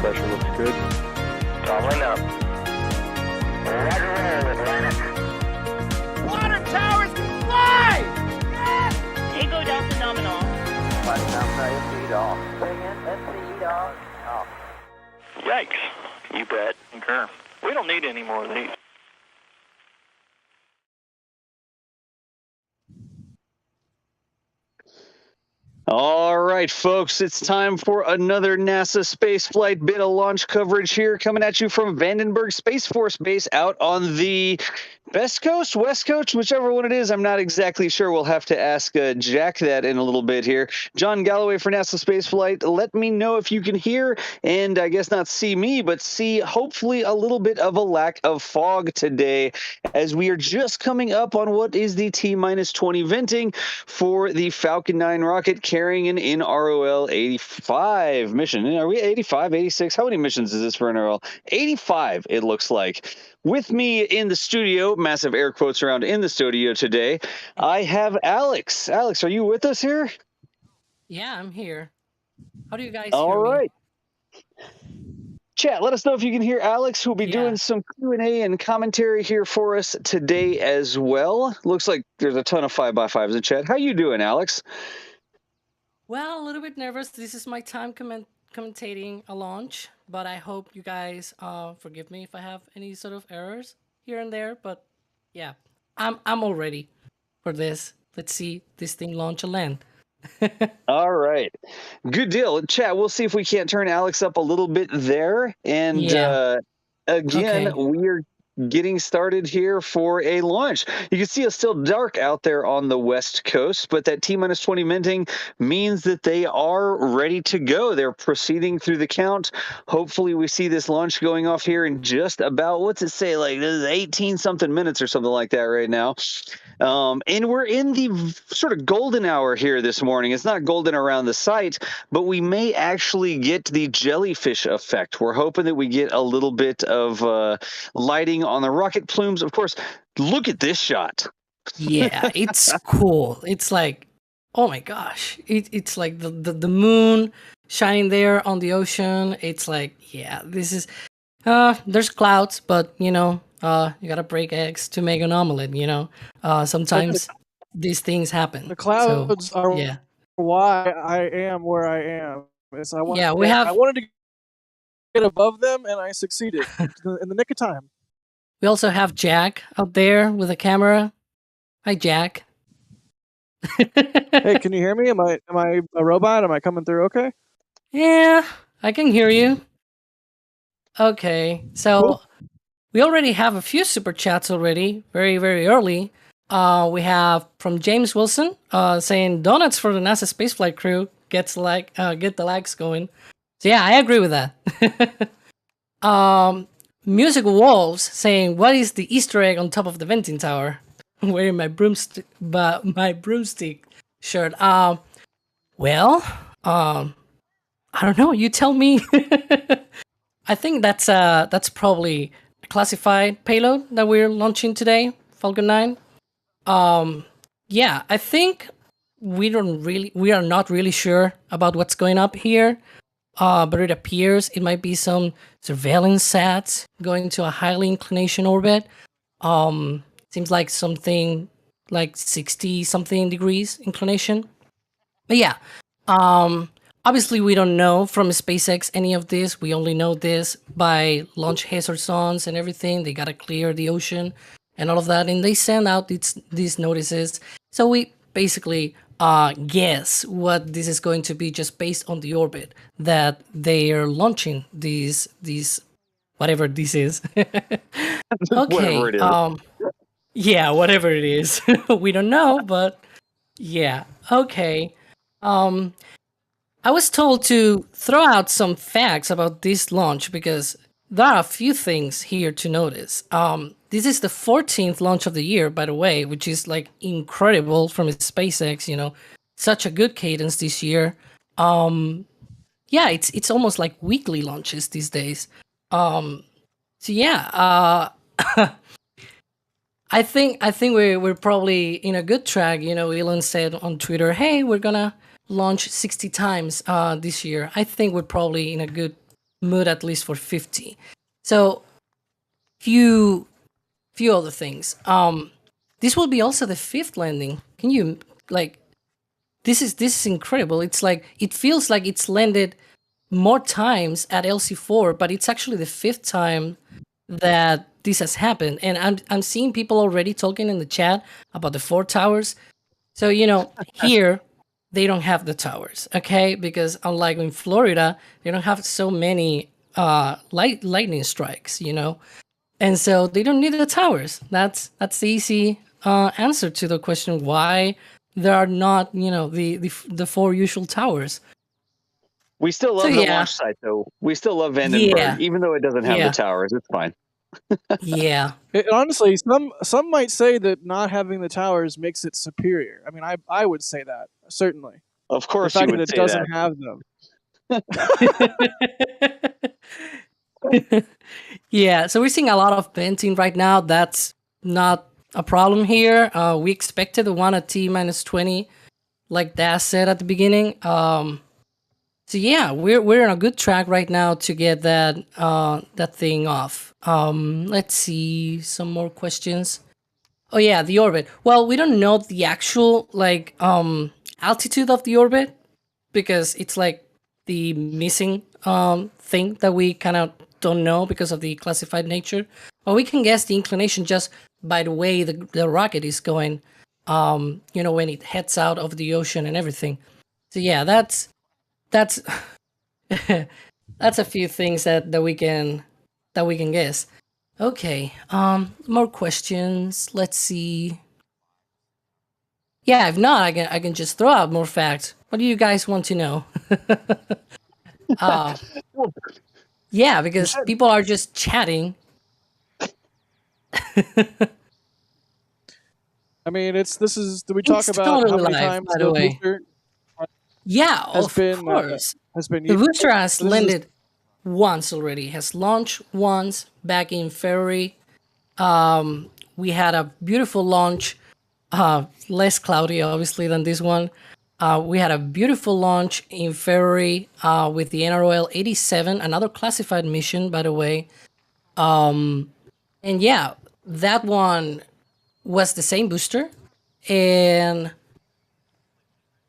pressure looks good. Doubling up. Roger roll, Atlanta. Water towers can fly! Yes! Tango Delta nominal. Flight down feed off. Bring in, feed off. Off. Yikes. You bet. Concur. We don't need any more of these. All right, folks, it's time for another NASA spaceflight bit of launch coverage here, coming at you from Vandenberg Space Force Base out on the Best Coast, West Coast, whichever one it is. I'm not exactly sure. We'll have to ask Jack that in a little bit here. John Galloway for NASA Spaceflight. Let me know if you can hear, and I guess not see me, but see hopefully a little bit of a lack of fog today, as we are just coming up on what is the T-20 venting for the Falcon 9 rocket carrying an NROL-85 mission. Are we 85, 86? How many missions is this for NROL? 85, it looks like. With me in the studio, massive air quotes around in the studio today, I have Alex. Alex, are you with us here? Yeah, I'm here. How do you guys All hear right. me? Chat, let us know if you can hear Alex, who'll be doing some Q&A and commentary here for us today as well. Looks like there's a ton of 5x5s in chat. How you doing, Alex? Well, a little bit nervous. This is my time commentating a launch, but I hope you guys forgive me if I have any sort of errors here and there. But yeah, I'm all ready for this. Let's see this thing launch and land. All right. Good deal. Chat, we'll see if we can't turn Alex up a little bit there. And again, Okay. we're getting started here for a launch. You can see it's still dark out there on the West Coast, but that T-20 minting means that they are ready to go. They're proceeding through the count. Hopefully we see this launch going off here in just about, what's it say, like 18 something minutes or something like that right now. And we're in the sort of golden hour here this morning. It's not golden around the site, but we may actually get the jellyfish effect. We're hoping that we get a little bit of lighting on the rocket plumes. Of course, look at this shot. Yeah, it's cool. It's like, oh my gosh. It's like the moon shining there on the ocean. It's like, yeah, this is, there's clouds, but you know, you gotta break eggs to make an omelet, you know. Sometimes these things happen. The clouds are yeah. why I am where I am. Is I Yeah, we have. I wanted to get above them, and I succeeded in the nick of time. We also have Jack out there with a camera. Hi, Jack. Hey, can you hear me? Am I a robot? Am I coming through okay? Yeah, I can hear you. Okay, so Cool. we already have a few super chats already, very, very early. We have from James Wilson saying donuts for the NASA spaceflight crew get the likes going. So yeah, I agree with that. Music Wolves saying, what is the Easter egg on top of the venting tower? Wearing my broomstick shirt. Well, I don't know. You tell me. I think that's probably a classified payload that we're launching today, Falcon 9. Yeah, I think we are not really sure about what's going up here. But it appears it might be some surveillance sats going to a highly inclination orbit. Seems like something like 60-something degrees inclination. But yeah, obviously we don't know from SpaceX any of this. We only know this by launch hazard zones and everything. They gotta clear the ocean and all of that, and they send out these notices. So we basically guess what this is going to be just based on the orbit that they are launching these whatever this is. Okay. Whatever it is. Yeah, whatever it is. We don't know, but yeah. Okay. I was told to throw out some facts about this launch because there are a few things here to notice. This is the 14th launch of the year, by the way, which is like incredible from SpaceX, you know, such a good cadence this year. Yeah, it's almost like weekly launches these days. So yeah, I think we're probably in a good track. You know, Elon said on Twitter, "Hey, we're gonna launch 60 times this year." I think we're probably in a good mood at least for 50. So few other things. This will be also the 5th landing. Can you like? This is incredible. It's like it feels like it's landed more times at LC4, but it's actually the 5th time that this has happened. And I'm seeing people already talking in the chat about the 4 towers. So here they don't have the towers, okay? Because unlike in Florida, they don't have so many lightning strikes, and so they don't need the towers. That's the easy answer to the question why there are not the 4 usual towers. We still love the launch site, though. We still love Vandenberg, even though it doesn't have the towers. It's fine. Yeah. Honestly, some might say that not having the towers makes it superior. I mean, I would say that, certainly. Of course, the fact you would that it say doesn't that. have them. Yeah, so we're seeing a lot of venting right now. That's not a problem here. We expected the one at T-20, like Daz said at the beginning. So yeah, we're on a good track right now to get that thing off. Let's see some more questions. Oh yeah, the orbit. Well, we don't know the actual altitude of the orbit because it's like the missing thing that we kind of don't know because of the classified nature. But we can guess the inclination just by the way the rocket is going. When it heads out of the ocean and everything. So yeah, that's that's a few things that we can guess. Okay, more questions. Let's see. Yeah, if not, I can just throw out more facts. What do you guys want to know? Yeah, because people are just chatting. I mean, do we talk about totally how many live, times by the way. booster Yeah, has of been course. the The booster has this is- landed once already. Has launched once back in February. We had a beautiful launch, less cloudy obviously than this one. We had a beautiful launch in February with the NROL-85, another classified mission, by the way. And yeah, that one was the same booster, and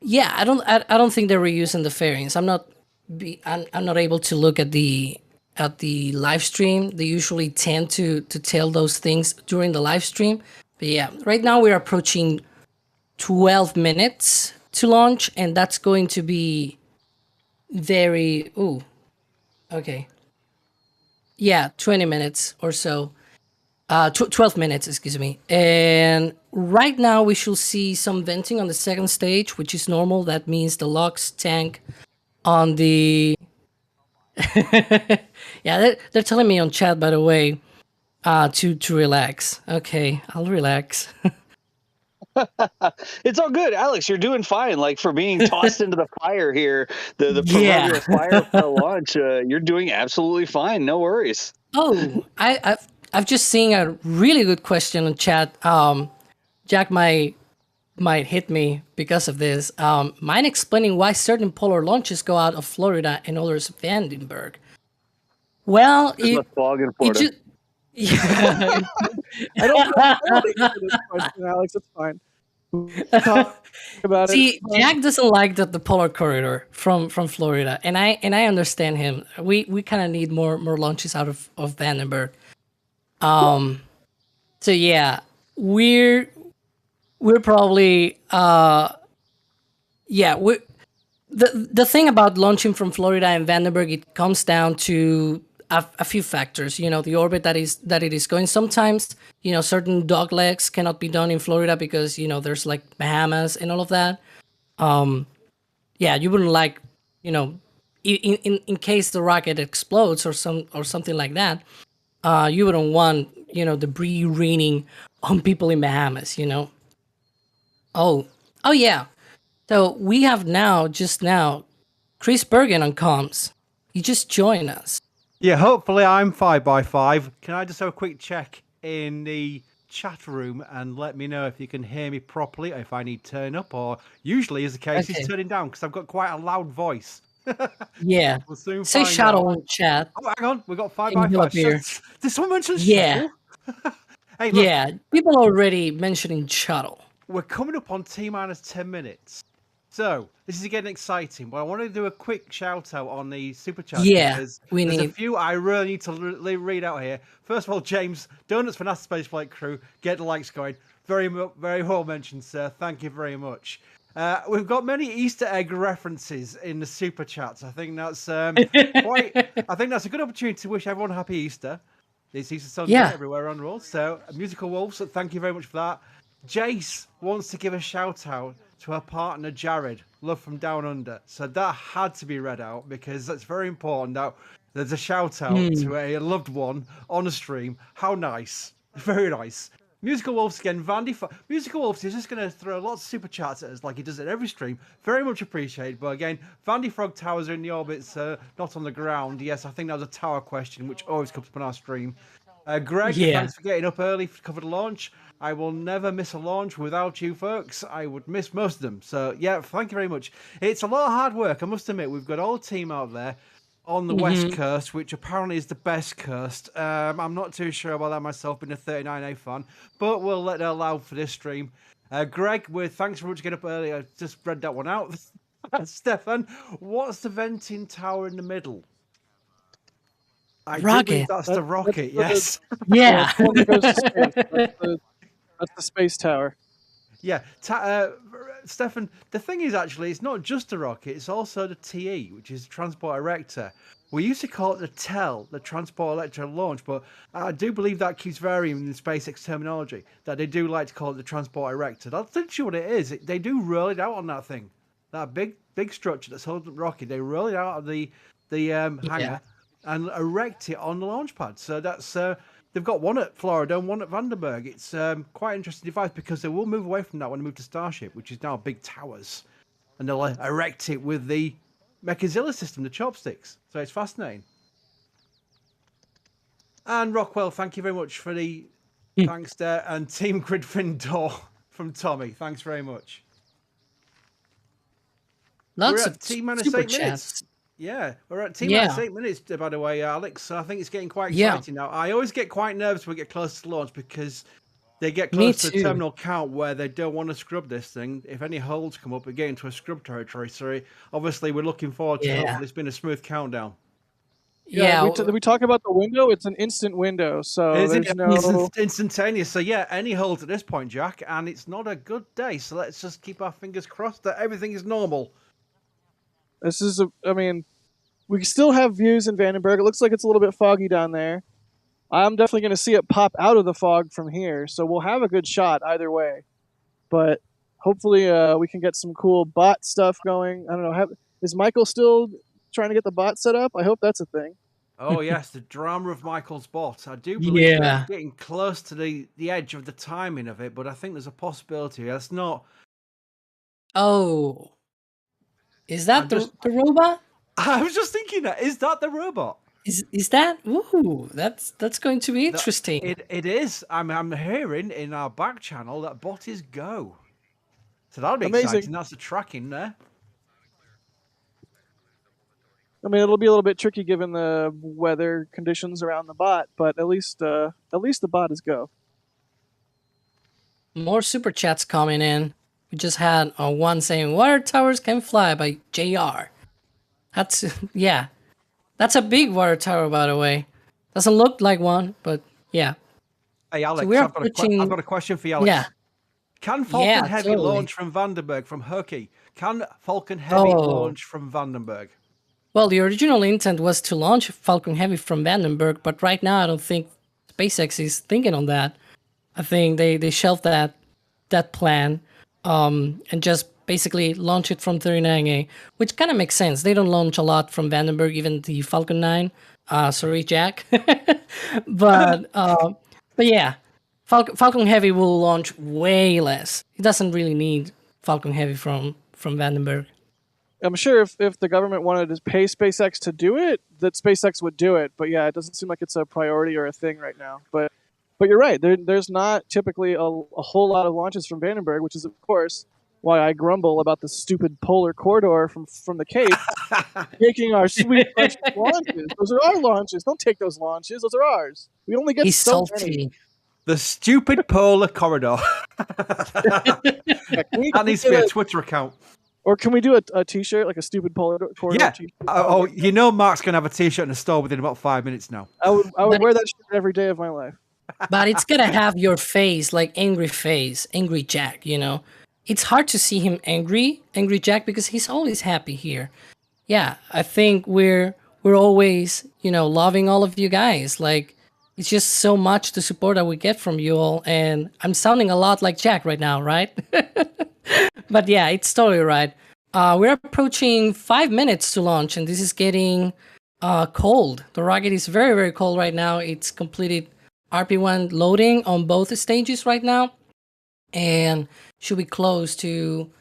yeah, I don't think they were using the fairings. I'm not able to look at the live stream. They usually tend to tell those things during the live stream. But yeah, right now we're approaching 12 minutes to launch, and that's going to be very okay. Yeah, 20 minutes or so. 12 minutes, excuse me. And right now we should see some venting on the 2nd stage, which is normal. That means the LOX tank on the... Yeah, they're telling me on chat, by the way, to relax. Okay, I'll relax. It's all good, Alex. You're doing fine. Like for being tossed into the fire here, the proverbial fire for launch. You're doing absolutely fine. No worries. Oh, I've just seen a really good question in chat. Jack might hit me because of this. Mind explaining why certain polar launches go out of Florida and others Vandenberg? Well, There's fog in Florida. I don't answer this question, Alex. It's fine. Talk about See, it. Jack doesn't like the polar corridor from Florida, and I understand him. We kind of need more launches out of Vandenberg. So yeah, we're probably the thing about launching from Florida and Vandenberg, it comes down to a few factors. The orbit that it is going. Sometimes certain dog legs cannot be done in Florida because there's like Bahamas and all of that. Yeah, you wouldn't like in case the rocket explodes or something like that. You wouldn't want debris raining on people in Bahamas. Oh yeah. So we have just now Chris Bergen on comms. He just joined us. Yeah, hopefully I'm 5x5. Can I just have a quick check in the chat room and let me know if you can hear me properly, if I need turn up, or usually, as the case, is turning down because I've got quite a loud voice. Yeah. We'll soon Say find shuttle out. in chat. Oh, hang on. We got 5 And by he'll 5. appear. Did someone mention Yeah. shuttle? Hey, look. Yeah. People already mentioning shuttle. We're coming up on T-minus 10 minutes. So, this is getting exciting, but I want to do a quick shout out on the super chat Yeah, because we there's a need. few I really need to read out here. First of all, James, donuts for NASASpaceflight crew, get the likes going. Very well mentioned, sir. Thank you very much. We've got many Easter egg references in the super chats. I think that's quite. I think that's a good opportunity to wish everyone a happy Easter. This Easter Sunday Yeah. everywhere on roll. So, Musical Wolves, thank you very much for that. Jace wants to give a shout out to her partner Jared, love from down under. So that had to be read out because that's very important. That there's a shout out to a loved one on a stream. How nice, very nice. Musical Wolves again, Musical Wolves is just going to throw lots of super chats at us like he does at every stream. Very much appreciated. But again, Vandy Frog towers are in the orbits, not on the ground. Yes, I think that was a tower question, which always comes up on our stream. Greg, Yeah. thanks for getting up early to cover the launch. I will never miss a launch without you folks. I would miss most of them. So, yeah, thank you very much. It's a lot of hard work, I must admit. We've got a whole team out there on the West Coast, which apparently is the best coast. I'm not too sure about that myself, being a 39A fan, but we'll let that allow for this stream. Greg, thanks very much for getting up early. I just read that one out. Stefan, what's the venting tower in the middle? I do Rocket. believe that's the rocket, yes. Yeah. It's the one that goes to space. That's the space tower. Yeah, Stefan, the thing is actually, it's not just the rocket, it's also the TE, which is Transport Erector. We used to call it the TEL, the Transport Electro Launch, but I do believe that keeps varying in the SpaceX terminology, that they do like to call it the Transport Erector. That's literally what it is. They do roll it out on that thing. That big structure that's holding the rocket, they roll it out of the hangar and erect it on the launch pad. So that's... they've got one at Florida and one at Vandenberg. It's quite an interesting device because they will move away from that when they move to Starship, which is now big towers. And they'll erect it with the Mechazilla system, the chopsticks. So it's fascinating. And Rockwell, thank you very much for the thanks there. And Team Gridfin Door from Tommy. Thanks very much. Lots We're of at T-minus super 8 chats. minutes. Yeah, we're at T-minus 8 minutes, by the way, Alex. So I think it's getting quite exciting now. I always get quite nervous when we get close to launch because they get close to the terminal count where they don't want to scrub this thing. If any holes come up, we get into a scrub territory. So obviously, we're looking forward to hopefully it's been a smooth countdown. Yeah, we talk about the window. It's an instant window, so there's no instantaneous. So yeah, any holes at this point, Jack, and it's not a good day. So let's just keep our fingers crossed that everything is normal. This is, we still have views in Vandenberg. It looks like it's a little bit foggy down there. I'm definitely going to see it pop out of the fog from here, so we'll have a good shot either way. But hopefully we can get some cool bot stuff going. I don't know. Is Michael still trying to get the bot set up? I hope that's a thing. Oh, yes, the drama of Michael's bot. I do believe we're getting close to the edge of the timing of it, but I think there's a possibility. That's not... Oh... Is that the robot? I was just thinking that. Is that the robot? Is that? Ooh, that's going to be interesting. It is. I'm hearing in our back channel that bot is go. So that'll be exciting. That's the tracking there. I mean, it'll be a little bit tricky given the weather conditions around the bot, but at least the bot is go. More super chats coming in. We just had one saying "Water towers can fly" by JR. That's that's a big water tower, by the way. Doesn't look like one, but yeah. Hey Alex, so I've got a question for you, Alex. Yeah. Can Falcon Heavy launch from Vandenberg from Herky? Can Falcon Heavy launch from Vandenberg? Well, the original intent was to launch Falcon Heavy from Vandenberg, but right now I don't think SpaceX is thinking on that. I think they shelved that plan. And just basically launch it from 39A, which kind of makes sense. They don't launch a lot from Vandenberg, even the Falcon 9. Sorry, Jack. but yeah, Falcon Heavy will launch way less. It doesn't really need Falcon Heavy from Vandenberg. I'm sure if the government wanted to pay SpaceX to do it, that SpaceX would do it. But yeah, it doesn't seem like it's a priority or a thing right now. But you're right. There's not typically a whole lot of launches from Vandenberg, which is, of course, why I grumble about the stupid polar corridor from the Cape. taking our sweet precious launches. Those are our launches. Don't take those launches. Those are ours. We only get He's so salty. many. The stupid polar corridor. Yeah, That needs to be a Twitter account. Or can we do a T-shirt, like a stupid corridor Yeah. T-shirt? Oh, you know Mark's going to have a T-shirt in the store within about 5 minutes now. I would But- wear that shirt every day of my life. But it's gonna have your face, like angry Jack, you know. It's hard to see him angry Jack, because he's always happy here. Yeah, I think we're always, you know, loving all of you guys. Like, it's just so much the support that we get from you all, and I'm sounding a lot like Jack right now, right? But yeah, it's totally right. We're approaching 5 minutes to launch, and this is getting cold. The rocket is very, very cold right now. It's completed RP1 loading on both stages right now, and should be close to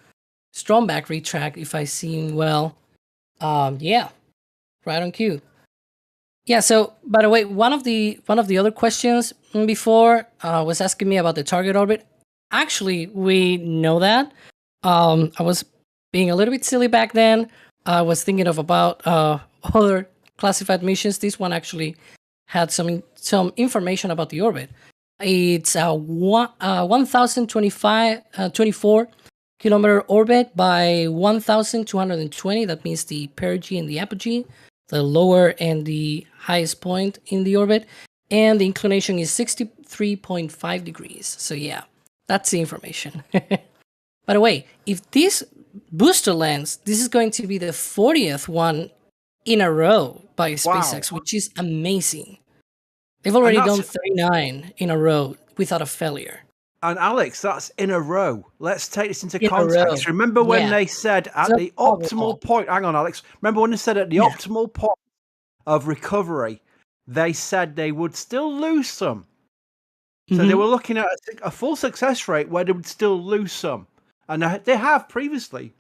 Stromback retract if I see well. Yeah, right on cue. Yeah. So, by the way, one of the other questions before was asking me about the target orbit. Actually, we know that. I was being a little bit silly back then. I was thinking about other classified missions. This one actually had some information about the orbit. It's a 1,024 kilometer orbit by 1,220. That means the perigee and the apogee, the lower and the highest point in the orbit. And the inclination is 63.5 degrees. So yeah, that's the information. By the way, if this booster lands, this is going to be the 40th one in a row by SpaceX, which is amazing. They've already done 39 in a row without a failure. And Alex, that's in a row. Let's take this into In a context. row. Remember when Yeah. they said at So the optimal point, hang on, Alex. Remember when they said at the optimal point of recovery, they said they would still lose some. So they were looking at a full success rate where they would still lose some. And they have previously.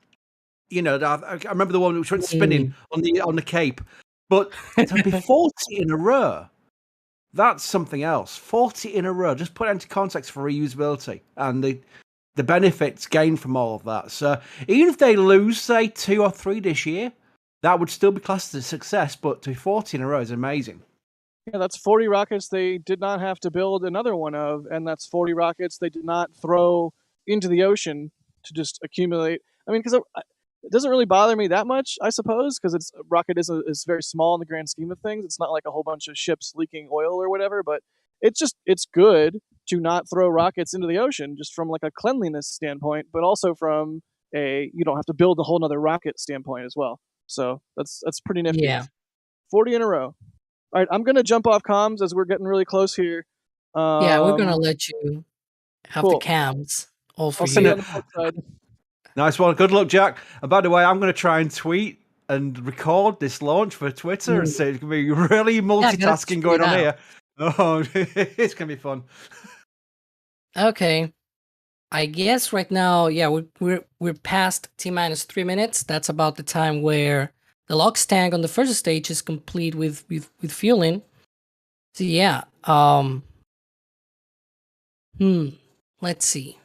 You know, I remember the one which went spinning on the Cape. But to be 40 in a row, that's something else. 40 in a row. Just put it into context for reusability and the benefits gained from all of that. So even if they lose, say, 2 or 3 this year, that would still be classed as a success. But to be 40 in a row is amazing. Yeah, that's 40 rockets they did not have to build another one of, and that's 40 rockets they did not throw into the ocean to just accumulate. I mean, because it doesn't really bother me that much, I suppose, because rocket is very small in the grand scheme of things. It's not like a whole bunch of ships leaking oil or whatever, but it's good to not throw rockets into the ocean, just from like a cleanliness standpoint, but also from you don't have to build a whole nother rocket standpoint as well. So that's pretty nifty. Yeah. 40 in a row. All right, I'm gonna jump off comms as we're getting really close here. Yeah, we're gonna let you have cool. the cams all for I'll see you you. on the flip side. Nice one. Good luck, Jack. And by the way, I'm going to try and tweet and record this launch for Twitter. And so it's going to be really multitasking going on here. Oh, it's going to be fun. Okay. I guess right now, yeah, we're past T-minus 3 minutes. That's about the time where the LOX tank on the first stage is complete with fueling. So yeah, let's see.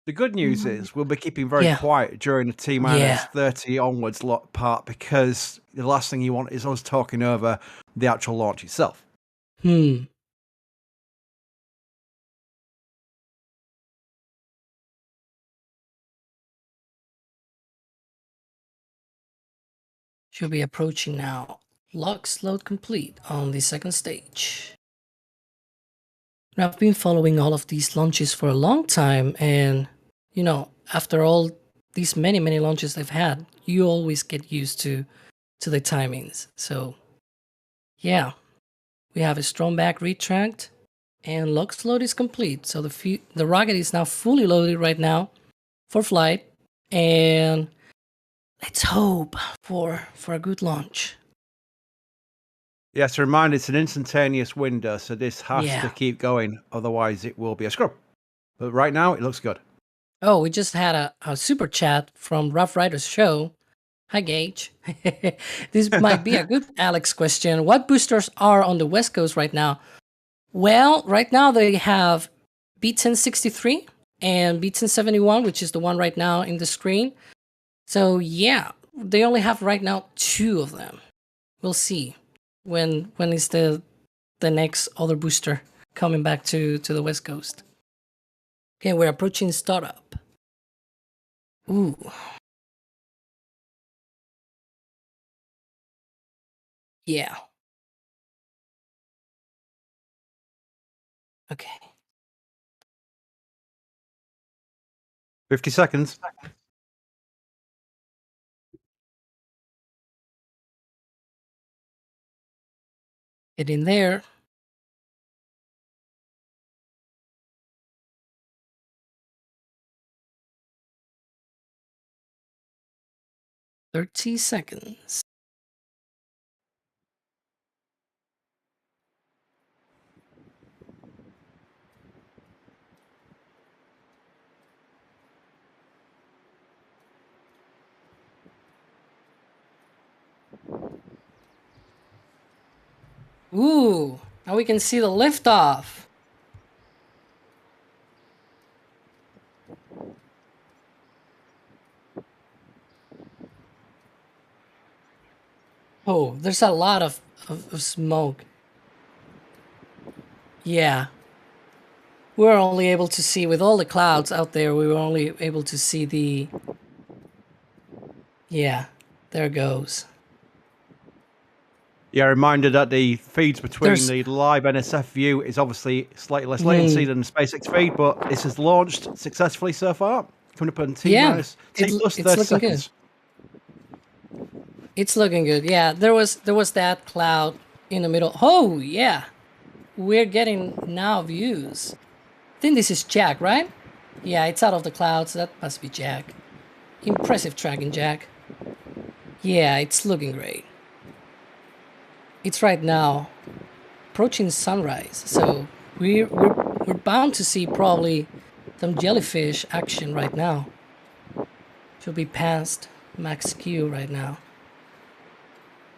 The good news is we'll be keeping very quiet during the T-minus 30 onwards part, because the last thing you want is us talking over the actual launch itself. Should be approaching now. LOX load complete on the second stage. I've been following all of these launches for a long time, and you know, after all these many launches they've had, you always get used to the timings. So yeah, we have a Stromback retract, and LOX load is complete. So the rocket is now fully loaded right now for flight, and let's hope for a good launch. Yes, a reminder, it's an instantaneous window, so this has to keep going, otherwise it will be a scrub. But right now, it looks good. Oh, we just had a super chat from Rough Riders Show. Hi, Gage. This might be a good Alex question. What boosters are on the West Coast right now? Well, right now they have B-1063 and B-1071, which is the one right now in the screen. So yeah, they only have right now 2 of them. We'll see when is the next other booster coming back to the West Coast. Okay, we're approaching startup. Ooh. Yeah. Okay. 50 seconds. Get in there. "30 seconds. Ooh, now we can see the liftoff. Oh, there's a lot of smoke. Yeah. We were only able to see, with all the clouds out there, we were only able to see the... Yeah, there it goes. Yeah, reminder that the feeds between There's- the live NSF view is obviously slightly less latency than the SpaceX feed, but this has launched successfully so far. Coming up on T Yeah, minus T plus it's 30 looking seconds. It's looking good. Yeah, there was that cloud in the middle. Oh, yeah. We're getting now views. I think this is Jack, right? Yeah, it's out of the clouds. That must be Jack. Impressive tracking, Jack. Yeah, it's looking great. It's right now approaching sunrise, so we're bound to see probably some jellyfish action right now. Should be past max Q right now.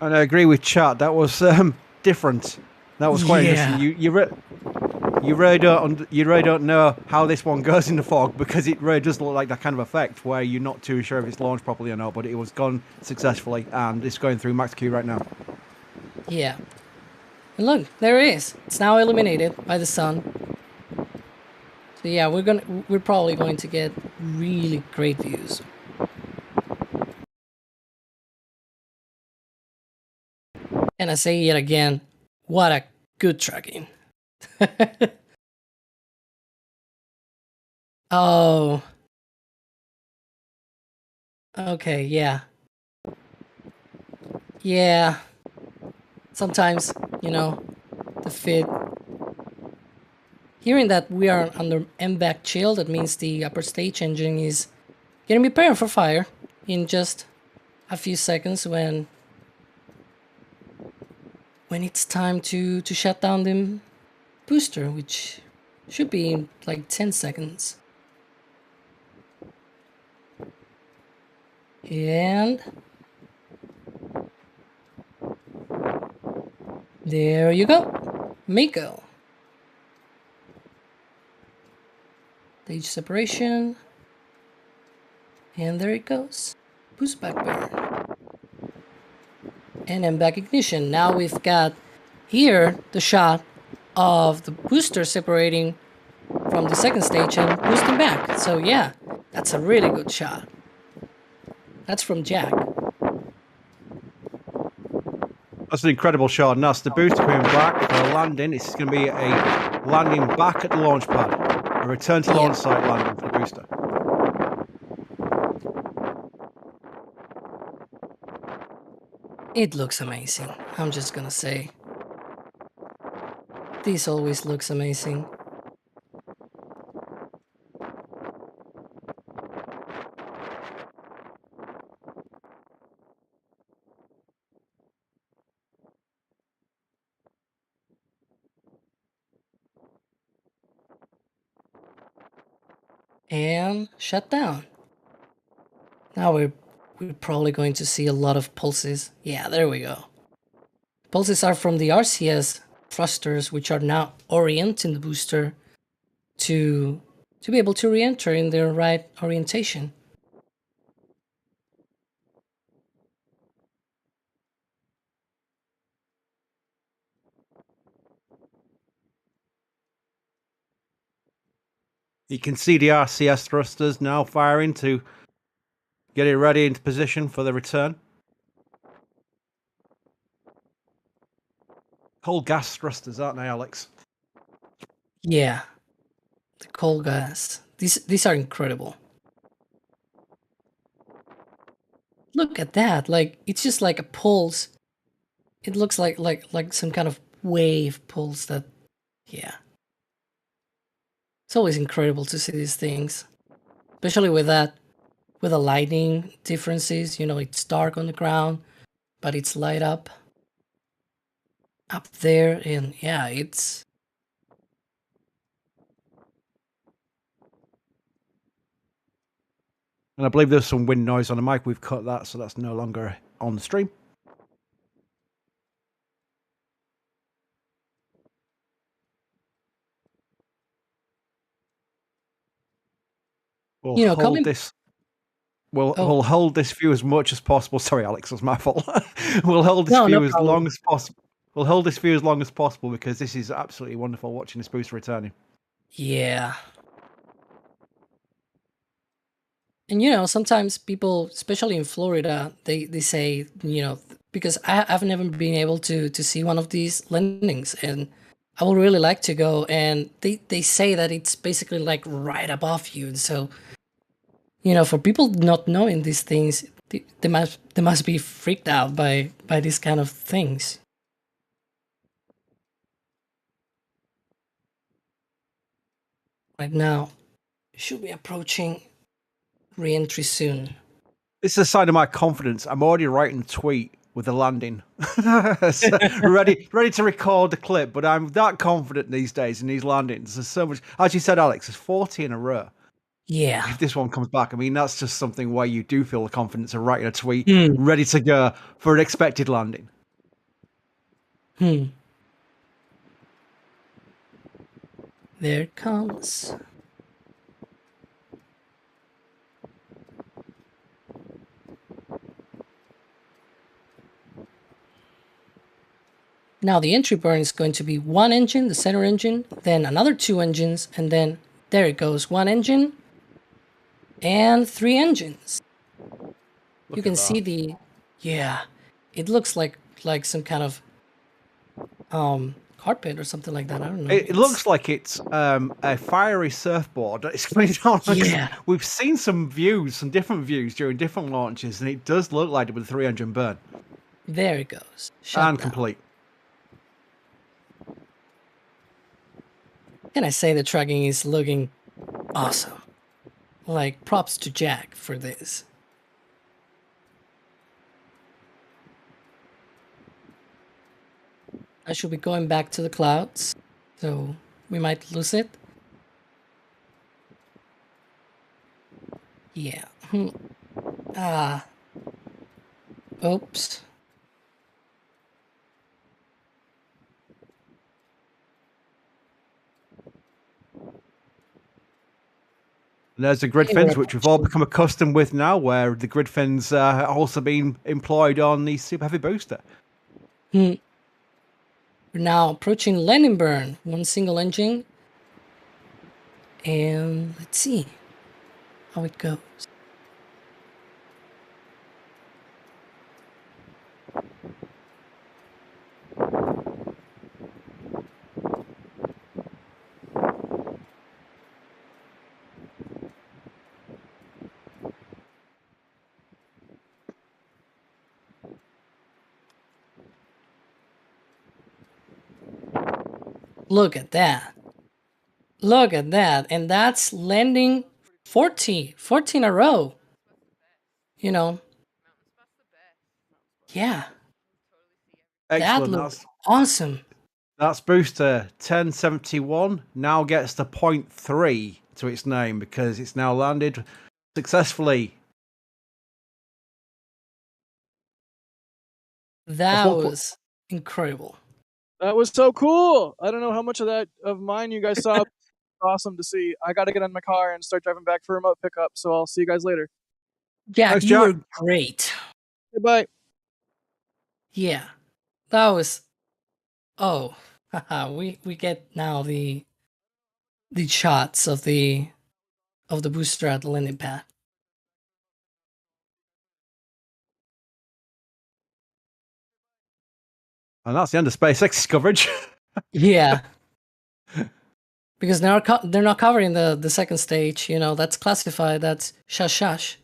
And I agree with chat. That was different. That was quite Yeah. interesting. You really don't know how this one goes in the fog, because it really does look like that kind of effect where you're not too sure if it's launched properly or not. But it was gone successfully, and it's going through max Q right now. Yeah. And look, there it is. It's now illuminated by the sun. So yeah, we're probably going to get really great views. And I say it again, what a good tracking. Oh. Okay, yeah. Yeah. Sometimes, you know, the fit. Hearing that we are under MVAC chill, that means the upper stage engine is getting prepared for fire in just a few seconds when it's time to shut down the booster, which should be in like 10 seconds. And there you go, Miko. Stage separation, and there it goes. Boost back burn, and then back ignition. Now we've got here the shot of the booster separating from the second stage and boosting back. So yeah, that's a really good shot. That's from Jack. That's an incredible shot. And that's the booster coming back for a landing. It's going to be a landing back at the launch pad. A return to launch site landing for the booster. It looks amazing. I'm just gonna say. This always looks amazing. And shut down. Now we're probably going to see a lot of pulses. Yeah, there we go. Pulses are from the RCS thrusters, which are now orienting the booster to to be able to re-enter in their right orientation. You can see the RCS thrusters now firing to get it ready into position for the return. Cold gas thrusters, aren't they, Alex? Yeah, the cold gas. These are incredible. Look at that! Like it's just like a pulse. It looks like some kind of wave pulse. That, yeah. It's always incredible to see these things, especially with that, with the lighting differences. You know, it's dark on the ground, but it's light up there, and yeah, it's. And I believe there's some wind noise on the mic. We've cut that, so that's no longer on the stream. We'll hold this. We'll hold this view as much as possible. Sorry, Alex, that's my fault. We'll hold this view as long as possible. We'll hold this view as long as possible because this is absolutely wonderful watching this booster returning. Yeah. And you know, sometimes people, especially in Florida, they say, you know, because I've never been able to see one of these landings, and I would really like to go. And they say that it's basically like right above you, and so, you know, for people not knowing these things, they must be freaked out by these kind of things. Right now, should be approaching re-entry soon. This is a sign of my confidence. I'm already writing a tweet with the landing. So ready to record the clip, but I'm that confident these days in these landings. There's so much, as you said, Alex, there's 40 in a row. Yeah. If this one comes back, I mean, that's just something where you do feel the confidence of writing a tweet, ready to go for an expected landing. There it comes. Now the entry burn is going to be one engine, the center engine, then another 2 engines, and then there it goes, 1 engine and 3 engines. You can see the, yeah, it looks like some kind of carpet or something like that. I don't know. It looks like it's a fiery surfboard. It's coming down. Yeah. We've seen some views, some different views during different launches, and it does look like it with a 3-engine burn. There it goes. And complete. Can I say the tracking is looking awesome? Like, props to Jack for this. I should be going back to the clouds, so we might lose it. Yeah. Oops. And there's the grid fins, which we've all become accustomed with now, where the grid fins are also being employed on the Super Heavy booster. We're now approaching landing burn, 1 single engine. And let's see how it goes. Look at that. Look at that. And that's landing 14 in a row. You know. Yeah. Excellent. That looks awesome. That's booster 1071 now gets the 0.3 to its name because it's now landed successfully. That was incredible. That was so cool. I don't know how much of mine you guys saw. awesome to see. I got to get in my car and start driving back for remote pickup, so I'll see you guys later. Yeah, Thanks, you Jack. were great. Goodbye. Yeah, that was. Oh, we get now the shots of the booster at the landing pad. And that's the end of SpaceX coverage. Yeah, because they're not covering the second stage. You know, that's classified. That's shush.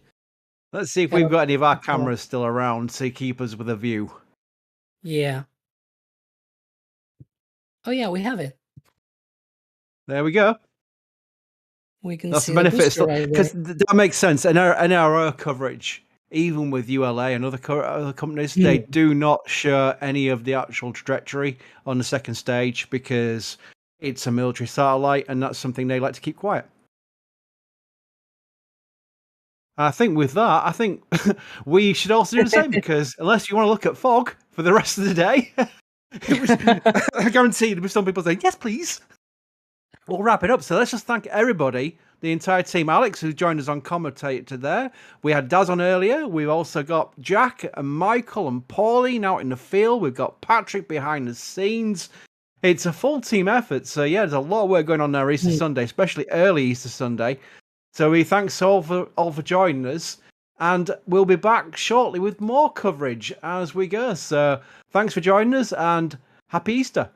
Let's see if we've got any of our cameras still around to keep us with a view. Yeah. Oh yeah, we have it. There we go. We can That's see the benefit, because that makes sense. NRO coverage, even with ULA and other companies, they do not show any of the actual trajectory on the second stage because it's a military satellite, and that's something they like to keep quiet. I think with that, we should also do the same because unless you want to look at fog for the rest of the day, I guarantee there'll be some people saying, yes, please. We'll wrap it up. So let's just thank everybody, the entire team. Alex, who joined us on commentator there. We had Daz on earlier. We've also got Jack and Michael and Pauline out in the field. We've got Patrick behind the scenes. It's a full team effort. So yeah, there's a lot of work going on there Easter Sunday, especially early Easter Sunday. So we thanks all for joining us. And we'll be back shortly with more coverage as we go. So thanks for joining us and happy Easter.